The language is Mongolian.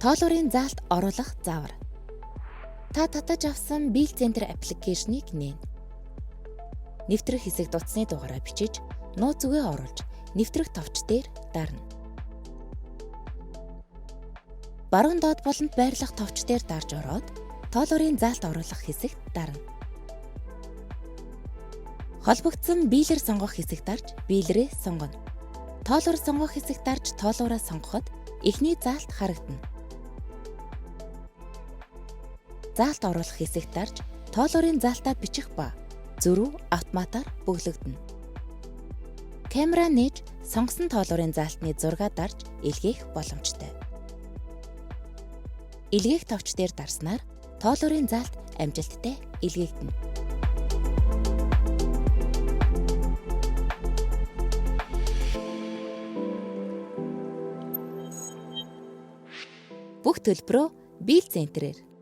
Тоолуурын заалт оруулах заавар. Та татаж авсан Bill Center аппликейшнийг нээн. Нэвтрэх хэсэг дутсны дугаараа бичиж, нууц үгээ оруулж, нэвтрэх товч дээр дарна. Баруун доод болонд байрлах товч дээр дарж ороод, тоолуурын заалт оруулах хэсэгт дарна. Холбогдсон биелэр сонгох хэсэг дарж, биелрээ сонгоно. Тоолуур сонгох хэсэг дарж, тоолуураа сонгоход эхний заалт харагдана. Заалт оруулах хэсэгт дарж, тоолуурын заалтаа бичих ба зөрүү автоматар бөглөгдөнө. Камера нээж сонгосон тоолуурын заалтны зургаа дарж илгээх боломжтой. Илгээх товч дээр дарснаар тоолуурын заалт амжилттай илгээгдэнэ. Бүх төлбөрөө Bill Center-ээр